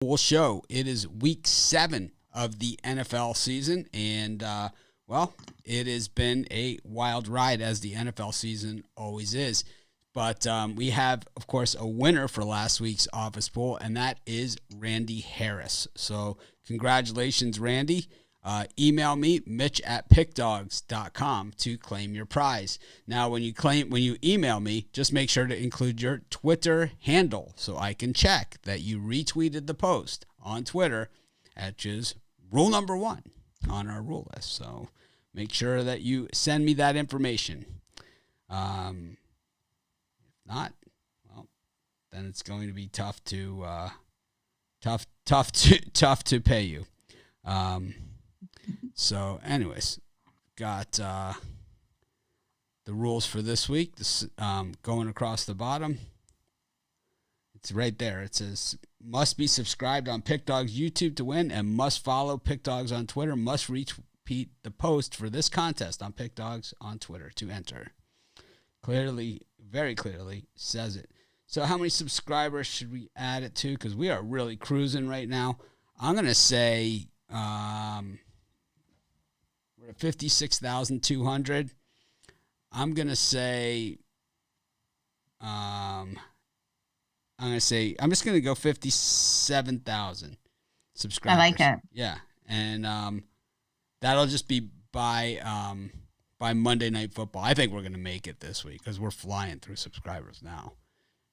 full show. It is week 7 of the NFL season, and it has been a wild ride, as the NFL season always is. But we have, of course, a winner for last week's office poll, and that is Randy Harris. So congratulations, Randy. Email me, mitch@pickdogs.com, to claim your prize. Now, when you email me, just make sure to include your Twitter handle so I can check that you retweeted the post on Twitter, which is rule number 1 on our rule list. So make sure that you send me that information. If not, well, then it's going to be tough to pay you. So anyways, got the rules for this week. This going across the bottom. It's right there. It says must be subscribed on PickDogs YouTube to win, and must follow PickDogs on Twitter. Must repeat the post for this contest on PickDogs on Twitter to enter. Clearly, very clearly says it. So how many subscribers should we add it to? Because we are really cruising right now. I'm going to say we're at 56,200. I'm going to say I'm just going to go 57,000 subscribers. I like it. Yeah. And that'll just be by Monday Night Football. I think we're going to make it this week because we're flying through subscribers now.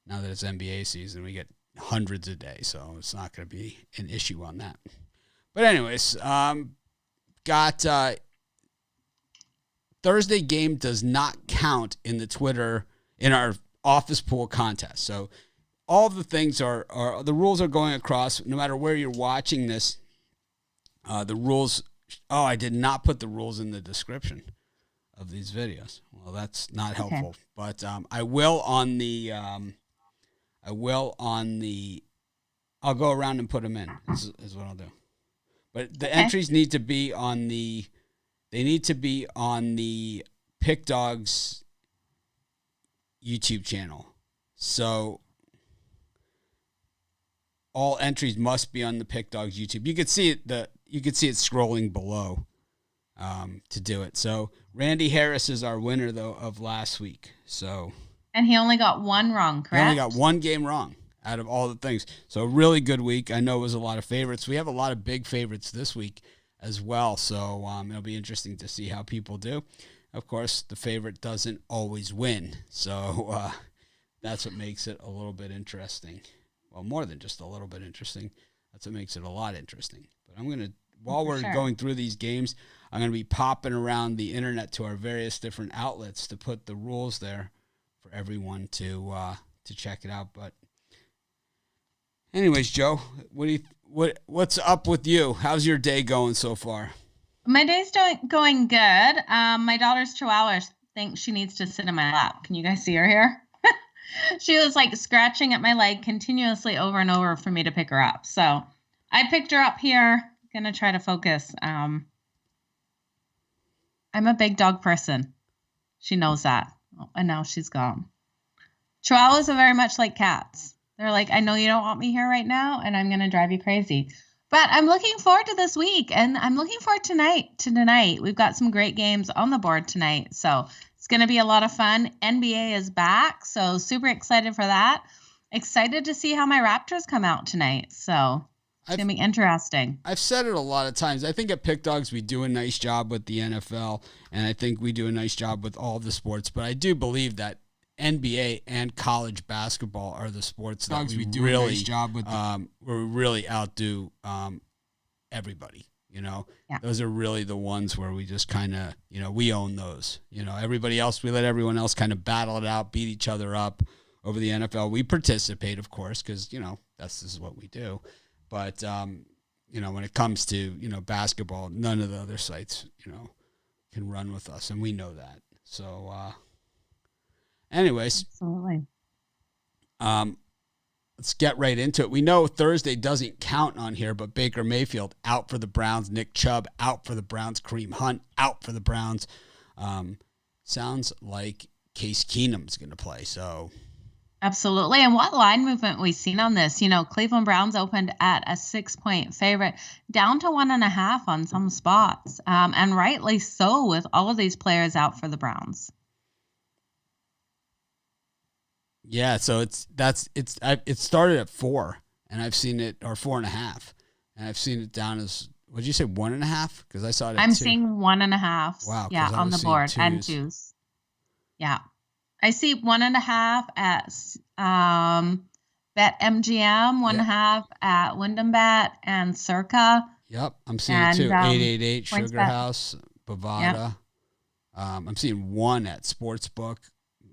Now that it's NBA season, we get hundreds a day, so it's not going to be an issue on that. But anyways, got Thursday game does not count in our office pool contest. So all the things are the rules are going across no matter where you're watching this. The rules. Oh, I did not put the rules in the description of these videos. Well, that's not helpful. Okay. But I will on the. I'll go around and put them in. Is what I'll do. But the entries need to be on the. They need to be on the Pick Dogs YouTube channel. So all entries must be on the Pick Dogs YouTube. You could see it. You could see it scrolling below to do it. So Randy Harris is our winner though of last week. So. And he only got one wrong, correct? He only got one game wrong out of all the things. So a really good week. I know it was a lot of favorites. We have a lot of big favorites this week as well. So it'll be interesting to see how people do. Of course, the favorite doesn't always win. So that's what makes it a little bit interesting. Well, more than just a little bit interesting. That's what makes it a lot interesting. But I'm going to, while we're going through these games, I'm going to be popping around the internet to our various different outlets to put the rules there for everyone to check it out. But anyways, Joe, what's up with you? How's your day going so far? My day's going good. My daughter's Chihuahua thinks she needs to sit in my lap. Can you guys see her here? She was like scratching at my leg continuously over and over for me to pick her up. So I picked her up here. Gonna try to focus. I'm a big dog person. She knows that. And now she's gone. Chihuahuas are very much like cats. They're like, I know you don't want me here right now, and I'm going to drive you crazy. But I'm looking forward to this week, and I'm looking forward to tonight. We've got some great games on the board tonight, so it's going to be a lot of fun. NBA is back, so super excited for that. Excited to see how my Raptors come out tonight, so it's going to be interesting. I've said it a lot of times. I think at Pick Dogs we do a nice job with the NFL, and I think we do a nice job with all the sports. But I do believe that NBA and college basketball are the sports that we do really, a nice job with where we really outdo everybody. You know, Those are really the ones where we just kind of, we own those. Everybody else, we let everyone else kind of battle it out, beat each other up over the NFL. We participate, of course, because, this is what we do. But, when it comes to, basketball, none of the other sites, can run with us. And we know that. So, anyways, absolutely. Let's get right into it. We know Thursday doesn't count on here, but Baker Mayfield out for the Browns. Nick Chubb out for the Browns. Kareem Hunt out for the Browns. Sounds like Case Keenum's going to play. So Absolutely. And what line movement we've seen on this? Cleveland Browns opened at a 6-point favorite, down to 1.5 on some spots, and rightly so with all of these players out for the Browns. Yeah, so it started at 4, and I've seen it, or 4.5, and I've seen it down as, what did you say, 1.5? Because I saw it at I'm 2. seeing 1.5. Wow. Yeah, on the board, and 2s. Yeah. I see 1.5 at BetMGM, 1.5 at Wyndham Bet and Circa. Yep, I'm seeing it too. 888 Points Sugar Bet. House, Bovada. Yep. I'm seeing 1 at Sportsbook.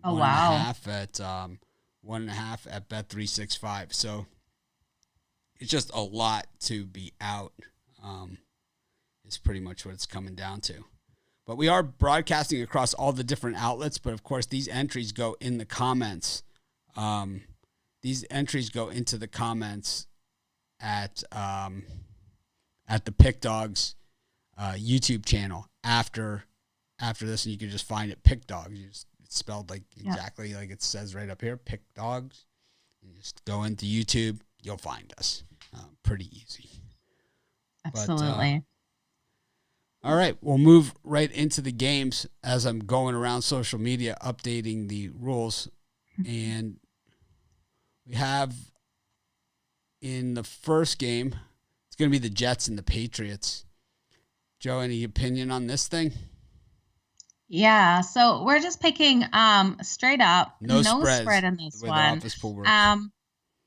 Oh, wow. 1.5 at Bet365. So it's just a lot to be out. Is pretty much what it's coming down to. But we are broadcasting across all the different outlets. But of course, these entries go in the comments. These entries go into the comments at the Pick Dogs YouTube channel after this, and you can just find it, Pick Dogs. It's spelled like exactly like it says right up here, Pick Dogs. You just go into YouTube, you'll find us. Pretty easy. Absolutely. All right, we'll move right into the games as I'm going around social media updating the rules. And we have in the first game, it's going to be the Jets and the Patriots. Joe, any opinion on this thing? Yeah, so we're just picking straight up. No spread in this one. The office pool works.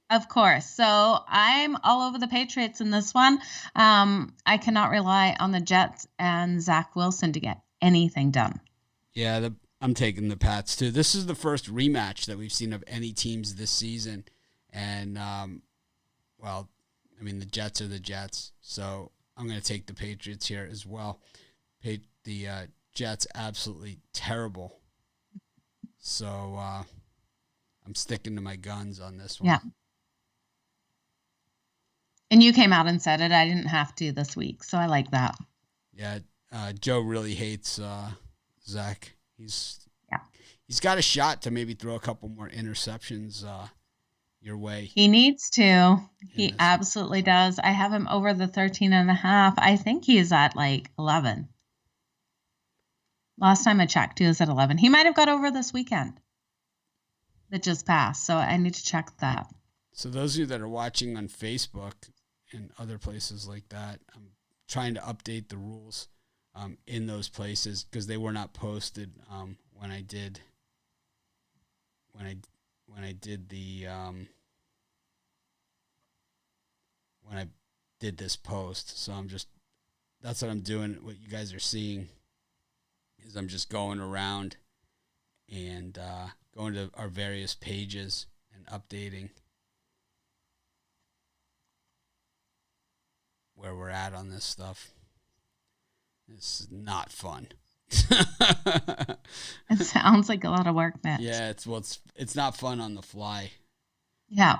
Of course. So I'm all over the Patriots in this one. I cannot rely on the Jets and Zach Wilson to get anything done. Yeah, I'm taking the Pats too. This is the first rematch that we've seen of any teams this season. And, the Jets are the Jets. So I'm going to take the Patriots here as well. The Jets absolutely terrible. So I'm sticking to my guns on this one. Yeah. And you came out and said it. I didn't have to this week, so I like that. Yeah, Joe really hates Zach. He's got a shot to maybe throw a couple more interceptions your way. He needs to. He absolutely does. I have him over the 13.5. I think he is at like 11. Last time I checked, he was at 11. He might have got over this weekend that just passed, so I need to check that. So those of you that are watching on Facebook and other places like that, I'm trying to update the rules in those places because they were not posted when I did this post. So that's what I'm doing. What you guys are seeing is I'm just going around and going to our various pages and updating where we're at on this stuff. This is not fun. It sounds like a lot of work, Mitch. Yeah, it's not fun on the fly. Yeah.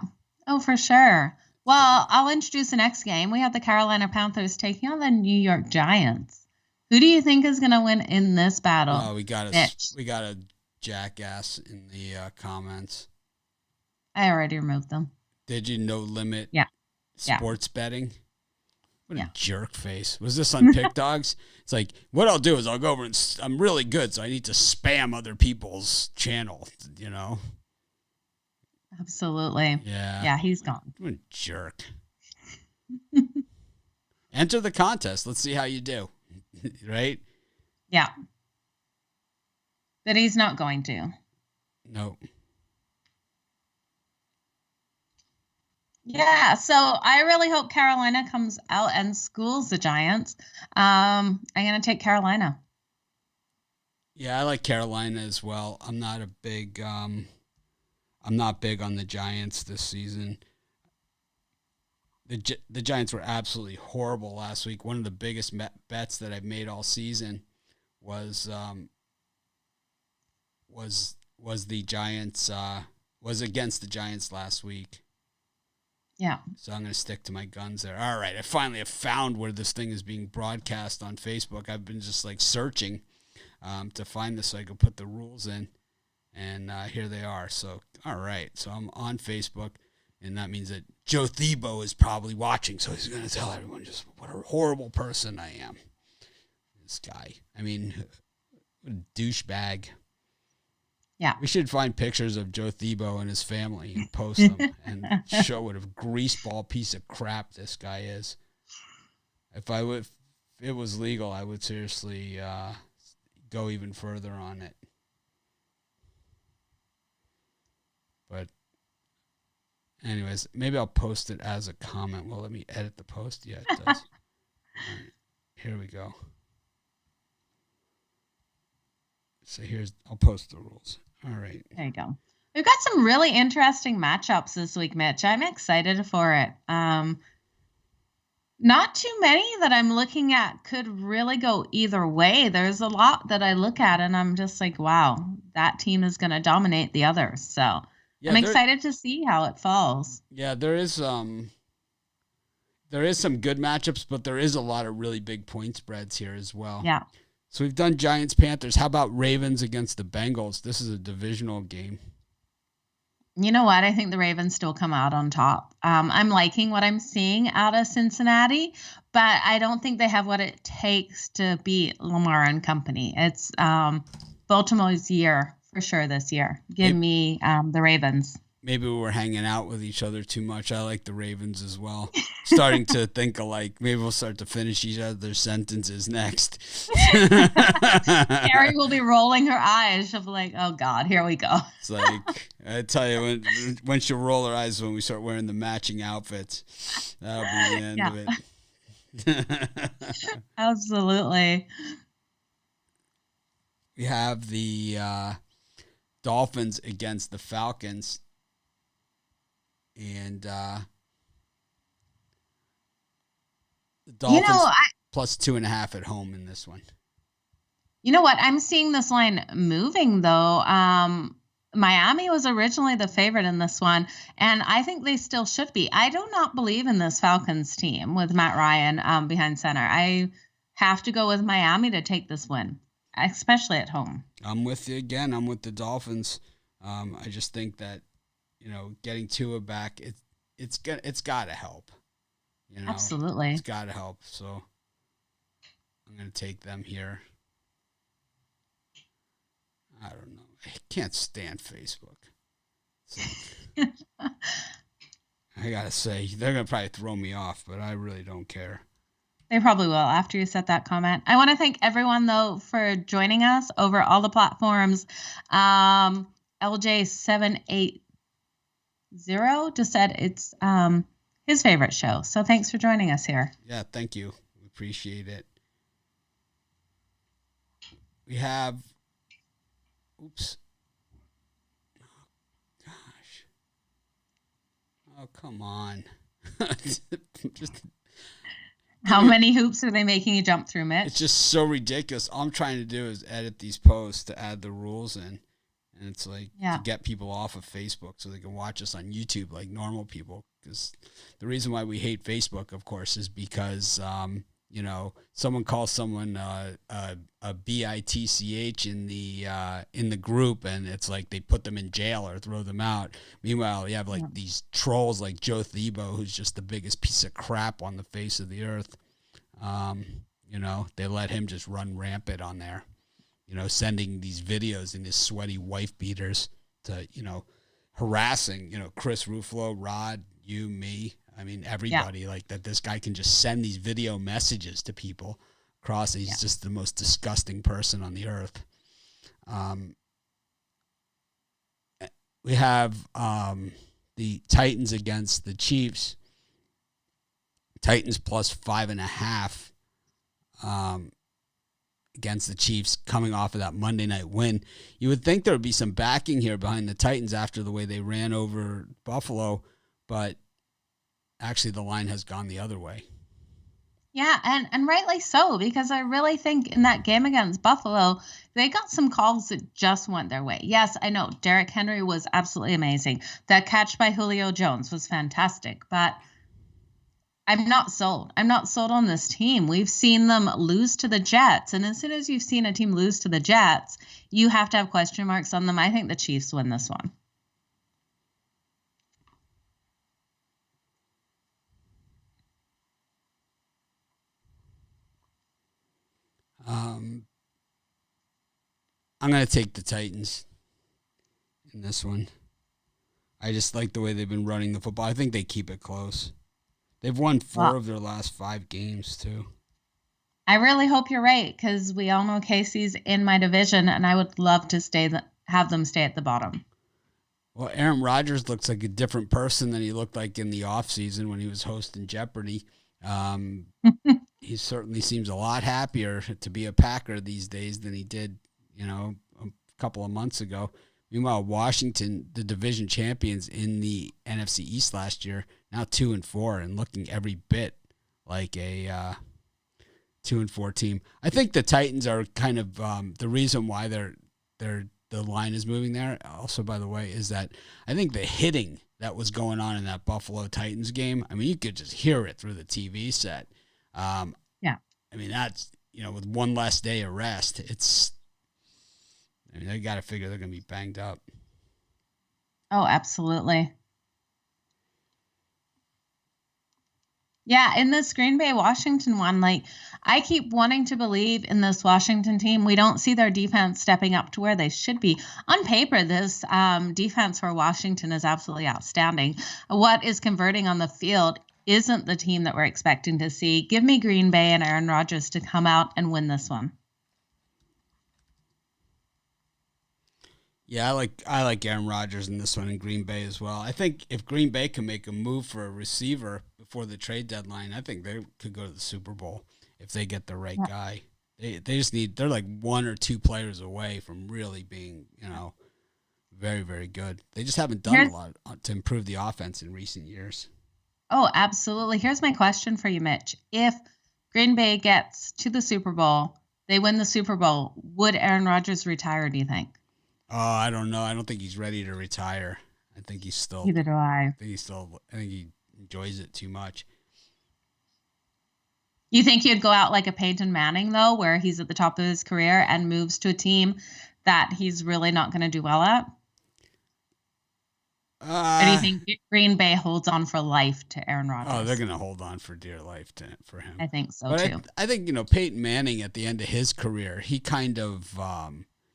Oh, for sure. Well, I'll introduce the next game. We have the Carolina Panthers taking on the New York Giants. Who do you think is going to win in this battle? Oh, we got a jackass in the comments. I already removed them. Did you no limit? Yeah. Sports betting? What a jerk face. Was this on Pick Dogs? It's like, what I'll do is I'll go over and I'm really good, so I need to spam other people's channel, you know? Absolutely. Yeah. Yeah, he's gone. What a jerk. Enter the contest. Let's see how you do. Right? Yeah. But he's not going to. No. Yeah, so I really hope Carolina comes out and schools the Giants. I'm going to take Carolina. Yeah, I like Carolina as well. I'm not big on the Giants this season. The Giants were absolutely horrible last week. One of the biggest bets that I've made all season was the Giants was against the Giants last week. Yeah. So I'm going to stick to my guns there. All right, I finally have found where this thing is being broadcast on Facebook. I've been just like searching to find this so I could put the rules in. And here they are. So, all right. So I'm on Facebook, and that means that Joe Thebo is probably watching. So he's going to tell everyone just what a horrible person I am. This guy. I mean, what a douchebag. Yeah. We should find pictures of Joe Thebo and his family and post them and show what a greaseball piece of crap this guy is. If it was legal, I would seriously go even further on it. But anyways, maybe I'll post it as a comment. Well, let me edit the post. Yeah, it does. All right, here we go. So I'll post the rules. All right. There you go. We've got some really interesting matchups this week, Mitch. I'm excited for it. Not too many that I'm looking at could really go either way. There's a lot that I look at and I'm just like, wow, that team is going to dominate the others. So yeah, I'm excited to see how it falls. Yeah, there is some good matchups, but there is a lot of really big point spreads here as well. Yeah. So we've done Giants, Panthers. How about Ravens against the Bengals? This is a divisional game. You know what? I think the Ravens still come out on top. I'm liking what I'm seeing out of Cincinnati, but I don't think they have what it takes to beat Lamar and company. It's Baltimore's year for sure this year. Give me the Ravens. Maybe we were hanging out with each other too much. I like the Ravens as well. Starting to think alike. Maybe we'll start to finish each other's sentences next. Carrie will be rolling her eyes. She'll be like, oh, God, here we go. It's like, I tell you, when she'll roll her eyes when we start wearing the matching outfits. That'll be the end of it. Absolutely. We have the Dolphins against the Falcons. And the Dolphins plus 2.5 at home in this one. You know what? I'm seeing this line moving, though. Miami was originally the favorite in this one, and I think they still should be. I do not believe in this Falcons team with Matt Ryan behind center. I have to go with Miami to take this win, especially at home. I'm with you again. I'm with the Dolphins. I just think that, getting Tua back, it's got to help. Absolutely, it's got to help. So I'm gonna take them here. I don't know. I can't stand Facebook. I gotta say, they're gonna probably throw me off, but I really don't care. They probably will after you set that comment. I want to thank everyone, though, for joining us over all the platforms. LJ780 just said it's his favorite show. So thanks for joining us here. Yeah, thank you. We appreciate it. We have... Oops. Oh, gosh. Oh, come on. Just... How many hoops are they making you jump through, Mitch? It's just so ridiculous. All I'm trying to do is edit these posts to add the rules in. And it's like to get people off of Facebook so they can watch us on YouTube like normal people. Because the reason why we hate Facebook, of course, is because, someone calls someone a bitch in the group, and it's like they put them in jail or throw them out. Meanwhile, you have these trolls like Joe Thebo, who's just the biggest piece of crap on the face of the earth. They let him just run rampant on there. Sending these videos in his sweaty wife beaters to, harassing, Chris Ruffalo, Rod, you, me. I mean, everybody like that. This guy can just send these video messages to people across. He's just the most disgusting person on the earth. We have the Titans against the Chiefs. Titans plus 5.5. Against the Chiefs coming off of that Monday night win. You would think there would be some backing here behind the Titans after the way they ran over Buffalo, but actually the line has gone the other way. Yeah, and rightly so, because I really think in that game against Buffalo, they got some calls that just went their way. Yes, I know Derrick Henry was absolutely amazing. That catch by Julio Jones was fantastic, but I'm not sold. I'm not sold on this team. We've seen them lose to the Jets. And as soon as you've seen a team lose to the Jets, you have to have question marks on them. I think the Chiefs win this one. I'm going to take the Titans in this one. I just like the way they've been running the football. I think they keep it close. They've won 4 of their last 5 games, too. I really hope you're right, because we all know Casey's in my division, and I would love to have them stay at the bottom. Well, Aaron Rodgers looks like a different person than he looked like in the offseason when he was hosting Jeopardy. He certainly seems a lot happier to be a Packer these days than he did, a couple of months ago. Meanwhile, Washington, the division champions in the NFC East last year, now 2-4 and looking every bit like a 2-4 team. I think the Titans are kind of the reason why the line is moving there. Also, by the way, is that I think the hitting that was going on in that Buffalo Titans game, I mean, you could just hear it through the TV set. Yeah. I mean, that's, with one less day of rest, they got to figure they're going to be banged up. Oh, absolutely. Yeah, in this Green Bay Washington one, I keep wanting to believe in this Washington team. We don't see their defense stepping up to where they should be. On paper, this defense for Washington is absolutely outstanding. What is converting on the field isn't the team that we're expecting to see. Give me Green Bay and Aaron Rodgers to come out and win this one. Yeah, I like Aaron Rodgers in this one in Green Bay as well. I think if Green Bay can make a move for a receiver before the trade deadline, I think they could go to the Super Bowl if they get the right guy. They just they're like 1 or 2 players away from really being, very, very good. They just haven't done a lot to improve the offense in recent years. Oh, absolutely. Here's my question for you, Mitch. If Green Bay gets to the Super Bowl, they win the Super Bowl, would Aaron Rodgers retire, do you think? Oh, I don't know. I don't think he's ready to retire. I think he's still. Neither do I. I think he enjoys it too much. You think he'd go out like a Peyton Manning, though, where he's at the top of his career and moves to a team that he's really not going to do well at? Or do you think Green Bay holds on for life to Aaron Rodgers? Oh, they're going to hold on for dear life for him. I think so, too. I think, Peyton Manning at the end of his career, he kind of,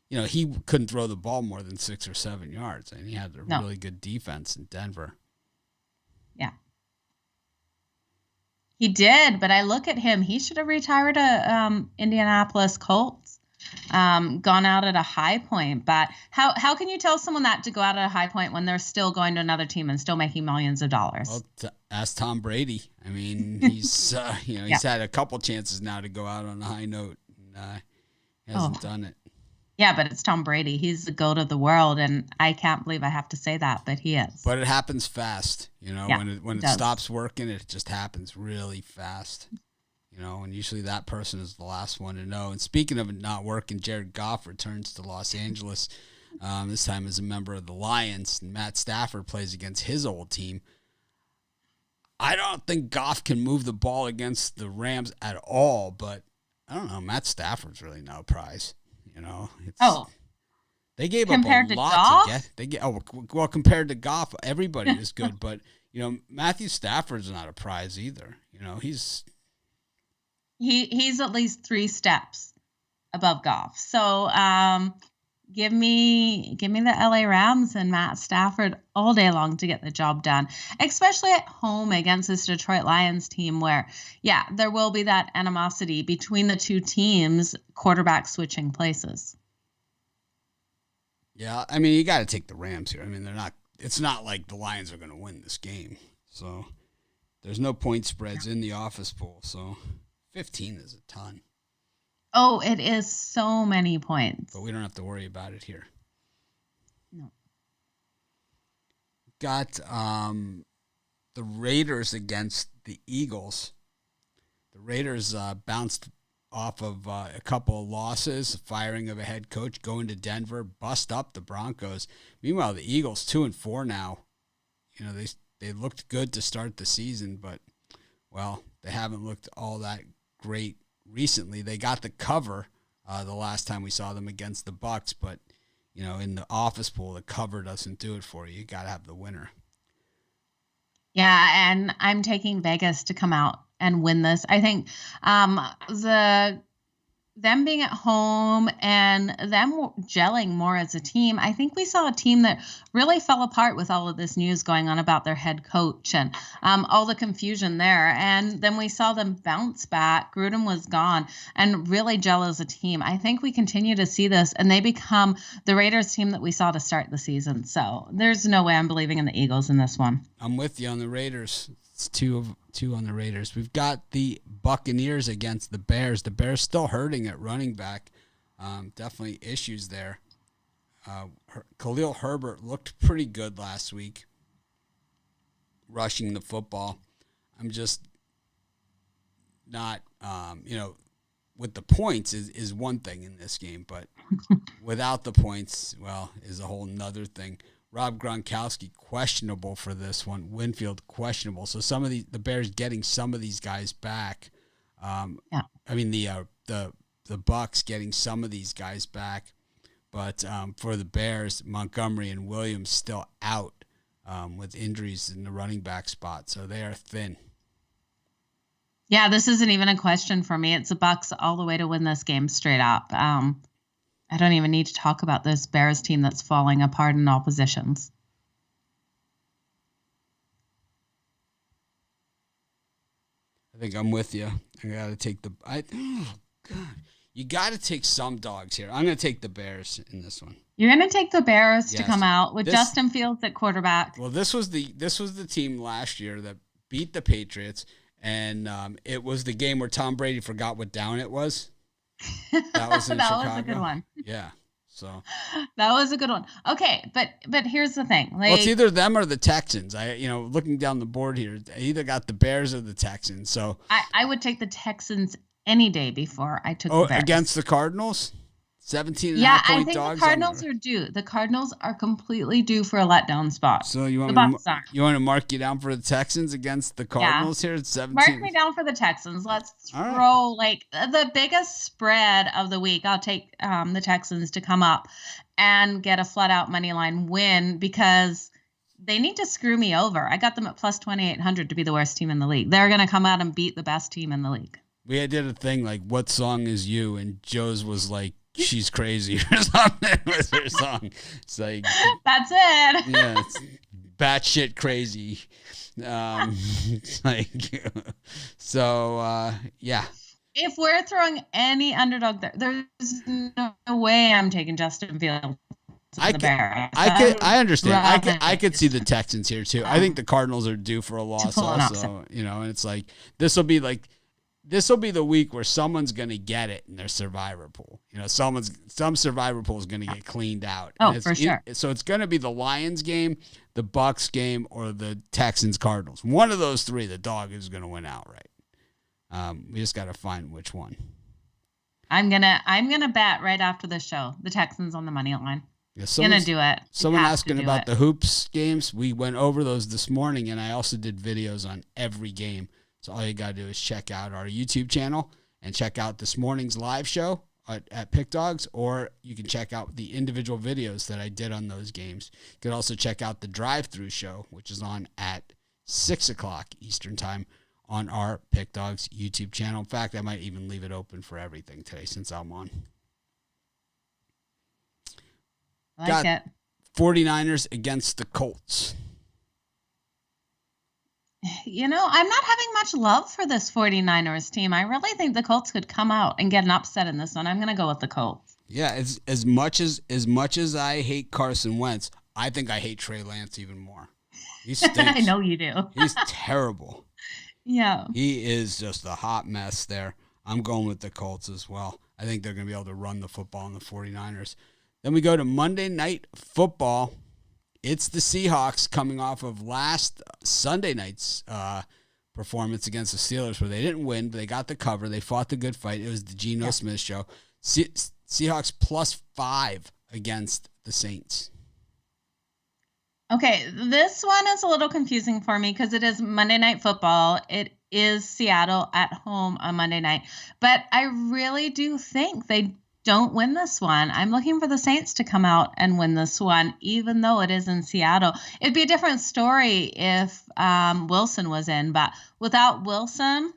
he couldn't throw the ball more than 6 or 7 yards, and he had a really good defense in Denver. Yeah. He did, but I look at him. He should have retired to Indianapolis Colts, gone out at a high point. But how can you tell someone that to go out at a high point when they're still going to another team and still making millions of dollars? Well, ask Tom Brady. I mean, he's he's had a couple chances now to go out on a high note, and hasn't done it. Yeah, but it's Tom Brady. He's the GOAT of the world, and I can't believe I have to say that, but he is. But it happens fast, when it stops working, it just happens really fast, and usually that person is the last one to know. And speaking of it not working, Jared Goff returns to Los Angeles, this time as a member of the Lions, and Matt Stafford plays against his old team. I don't think Goff can move the ball against the Rams at all, but I don't know. Matt Stafford's really no prize. They gave up a lot to get. Compared to Goff, everybody is good, but Matthew Stafford's not a prize either. He's at least 3 steps above Goff. So give me the LA Rams and Matt Stafford all day long to get the job done, especially at home against this Detroit Lions team where, there will be that animosity between the two teams, quarterback switching places. Yeah, I mean, you got to take the Rams here. I mean, it's not like the Lions are going to win this game. So there's no point spreads in the office pool. So 15 is a ton. Oh, it is so many points. But we don't have to worry about it here. No. Got the Raiders against the Eagles. The Raiders bounced off of a couple of losses, firing of a head coach, going to Denver, bust up the Broncos. Meanwhile, the Eagles 2-4 now. They looked good to start the season, but well, they haven't looked all that great recently. They got the cover the last time we saw them against the Bucs, but in the office pool, the cover doesn't do it for you. You got to have the winner. Yeah, and I'm taking Vegas to come out and win this. I think them being at home and them gelling more as a team, I think we saw a team that really fell apart with all of this news going on about their head coach and all the confusion there. And then we saw them bounce back. Gruden was gone and really gel as a team. I think we continue to see this, and they become the Raiders team that we saw to start the season. So there's no way I'm believing in the Eagles in this one. I'm with you on the Raiders. It's two on the Raiders. We've got the Buccaneers against the Bears. The Bears still hurting at running back. Definitely issues there. Khalil Herbert looked pretty good last week, rushing the football. I'm just not, with the points is one thing in this game, but without the points, well, is a whole nother thing. Rob Gronkowski questionable for this one. Winfield questionable. So some of the Bears getting some of these guys back. I mean the Bucs getting some of these guys back, but for the Bears, Montgomery and Williams still out with injuries in the running back spot. So they are thin. Yeah, this isn't even a question for me. It's the Bucs all the way to win this game straight up. I don't even need to talk about this Bears team that's falling apart in all positions. I think I'm with you. I got to take you got to take some dogs here. I'm going to take the Bears in this one. You're going to take the Bears to come out with Justin Fields at quarterback. Well, this was the team last year that beat the Patriots, and it was the game where Tom Brady forgot what down it was. That was in Chicago. Was a good one. Yeah. So that was a good one. Okay, but here's the thing. Well, it's either them or the Texans. Looking down the board here, I either got the Bears or the Texans. So I would take the Texans any day before I took the Bears. Against the Cardinals? 17.5 point dogs. Yeah, I think the Cardinals are due. The Cardinals are completely due for a letdown spot. So you want to mark you down for the Texans against the Cardinals here at 17? Mark me down for the Texans. Let's throw the biggest spread of the week. I'll take the Texans to come up and get a flat-out money line win because they need to screw me over. I got them at plus 2,800 to be the worst team in the league. They're going to come out and beat the best team in the league. We did a thing like, what song is you? And Joe's was like, she's crazy or something with her song. It's like, that's it. Yeah, it's batshit crazy. Yeah. If we're throwing any underdog there, there's no way I'm taking Justin Fields. I understand. I could see the Texans here too. I think the Cardinals are due for a loss also. And it's like this will be the week where someone's going to get it in their survivor pool. Some survivor pool is going to get cleaned out. Oh, for sure. So it's going to be the Lions game, the Bucs game, or the Texans Cardinals. One of those three, the dog is going to win outright. We just got to find which one. I'm gonna bet right after the show the Texans on the money line. Yeah, gonna do it. Someone asking about the hoops games. We went over those this morning, and I also did videos on every game. So all you got to do is check out our YouTube channel and check out this morning's live show at Pick Dogs, or you can check out the individual videos that I did on those games. You can also check out the drive-through show, which is on at 6 o'clock Eastern time on our Pick Dogs YouTube channel. In fact, I might even leave it open for everything today since I'm on. I like it. 49ers against the Colts. I'm not having much love for this 49ers team. I really think the Colts could come out and get an upset in this one. I'm going to go with the Colts. Yeah, as much as I hate Carson Wentz, I think I hate Trey Lance even more. He stinks. I know you do. He's terrible. Yeah. He is just a hot mess there. I'm going with the Colts as well. I think they're going to be able to run the football on the 49ers. Then we go to Monday Night Football. It's the Seahawks coming off of last Sunday night's performance against the Steelers where they didn't win, but they got the cover. They fought the good fight. It was the Geno Smith show. Seahawks +5 against the Saints. Okay, this one is a little confusing for me because it is Monday Night Football. It is Seattle at home on Monday night. But I really do think they don't win this one. I'm looking for the Saints to come out and win this one, even though it is in Seattle. It'd be a different story if Wilson was in, but without Wilson,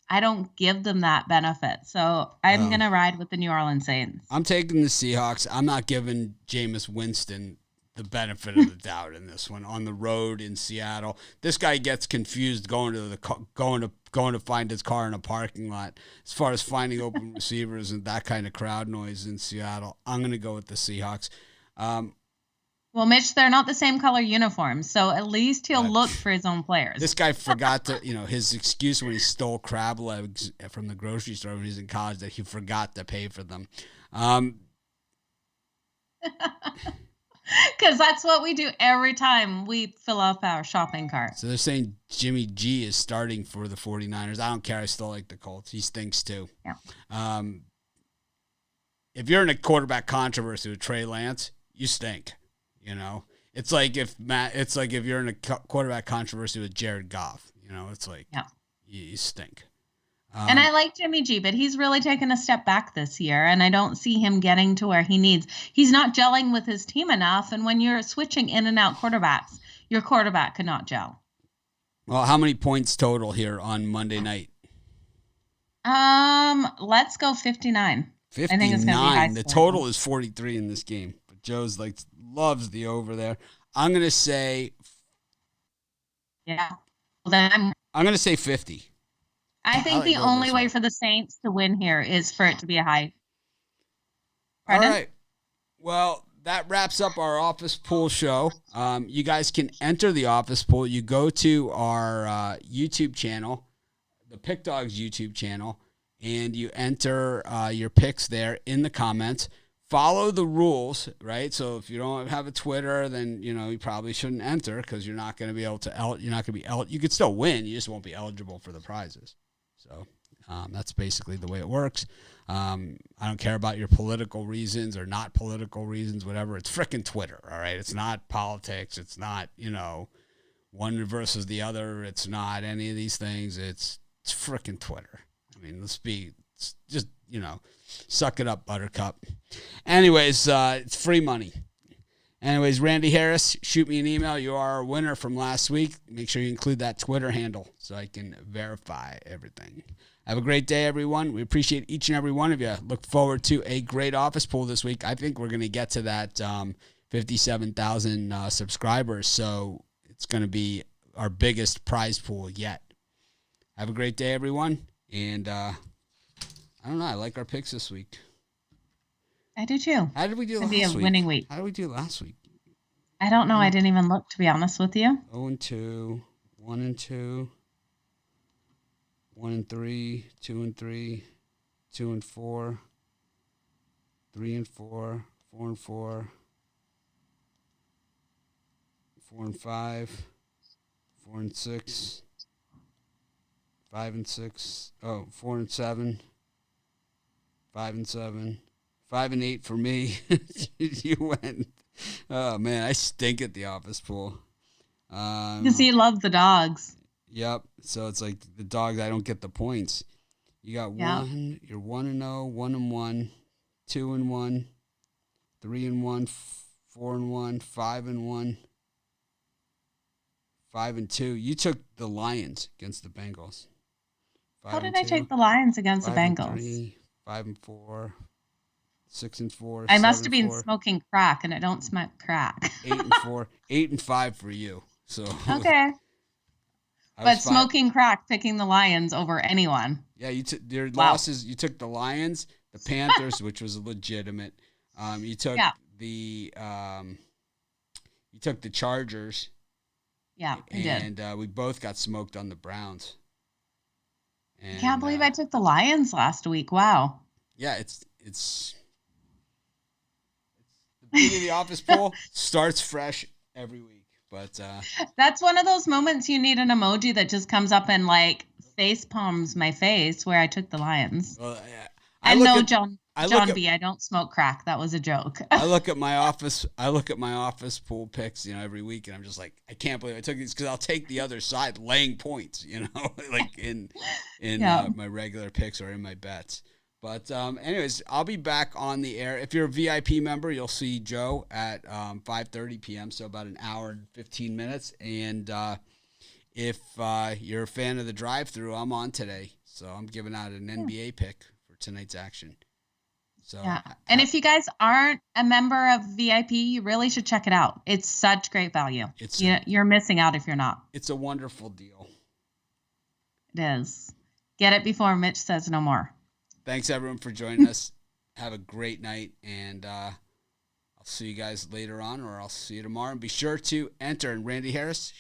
I don't give them that benefit. So I'm going to ride with the New Orleans Saints. I'm taking the Seahawks. I'm not giving Jameis Winston the benefit of the doubt in this one on the road in Seattle. This guy gets confused going to find his car in a parking lot. As far as finding open receivers and that kind of crowd noise in Seattle, I'm going to go with the Seahawks. Well, Mitch, they're not the same color uniforms, so at least he'll look for his own players. This guy forgot to, his excuse when he stole crab legs from the grocery store when he was in college that he forgot to pay for them. Because that's what we do every time we fill up our shopping cart. So they're saying Jimmy G is starting for the 49ers. I don't care. I still like the Colts. He stinks too. Yeah. If you're in a quarterback controversy with Trey Lance, you stink. It's like if you're in a quarterback controversy with Jared Goff. It's like you stink. And I like Jimmy G, but he's really taken a step back this year, and I don't see him getting to where he needs. He's not gelling with his team enough, and when you're switching in and out quarterbacks, your quarterback cannot gel. Well, how many points total here on Monday night? Let's go 59. 59. I think it's going to be high. The total is 43 in this game. But Joe's loves the over there. I'm going to say. Yeah. Well, then I'm going to say 50. I think the only way for the Saints to win here is for it to be a high. Pardon? All right. Well, that wraps up our office pool show. You guys can enter the office pool. You go to our YouTube channel, the Pick Dogs YouTube channel, and you enter your picks there in the comments. Follow the rules, right? So if you don't have a Twitter, then you probably shouldn't enter because you're not going to be able to. You're not going to be. You could still win. You just won't be eligible for the prizes. So that's basically the way it works. I don't care about your political reasons or not political reasons, whatever. It's frickin' Twitter, all right? It's not politics. It's not, one versus the other. It's not any of these things. It's frickin' Twitter. I mean, just suck it up, Buttercup. Anyways, it's free money. Anyways, Randy Harris, shoot me an email. You are our winner from last week. Make sure you include that Twitter handle so I can verify everything. Have a great day, everyone. We appreciate each and every one of you. Look forward to a great office pool this week. I think we're going to get to that 57,000 subscribers, so it's going to be our biggest prize pool yet. Have a great day, everyone. And I don't know. I like our picks this week. I do too. How did we do last week? It'll be a winning week. How did we do last week? I don't know. I didn't even look, to be honest with you. 0-2, 1-2, 1-3, 2-3, 2-4, 3-4, 4-4, 4-5, 4-6, 5-6. 4-7, 5-7. 5-8 for me. You went. Oh man, I stink at the office pool. Because you love the dogs. Yep. So it's like the dogs. I don't get the points. You got one. You're 1-0, 1-1, 2-1, 3-1, 4-1, 5-1, 5-2. You took the Lions against the Bengals. How did I take the Lions against the Bengals? 3, 5-4. 6-4. I must have been smoking crack, and I don't smoke crack. 8-4, 8-5 for you. So okay, but smoking crack, picking the Lions over anyone. Yeah, you took your losses. You took the Lions, the Panthers, which was legitimate. You took you took the Chargers. Yeah, I did. And we both got smoked on the Browns. And, I can't believe I took the Lions last week. Wow. Yeah, it's the beauty of the office pool starts fresh every week. But that's one of those moments you need an emoji that just comes up and face palms my face where I took the Lions. Well, and no John John B, I don't smoke crack. That was a joke. I look at my office pool picks, every week, and I'm just like, I can't believe I took these, because I'll take the other side laying points, like in my regular picks or in my bets. But anyways, I'll be back on the air. If you're a VIP member, you'll see Joe at 5:30 p.m., so about an hour and 15 minutes. And if you're a fan of the drive-thru, I'm on today, so I'm giving out an NBA pick for tonight's action. So, yeah. And if you guys aren't a member of VIP, you really should check it out. It's such great value. You're missing out if you're not. It's a wonderful deal. It is. Get it before Mitch says no more. Thanks, everyone, for joining us. Have a great night, and I'll see you guys later on, or I'll see you tomorrow. And be sure to enter. And Randy Harris,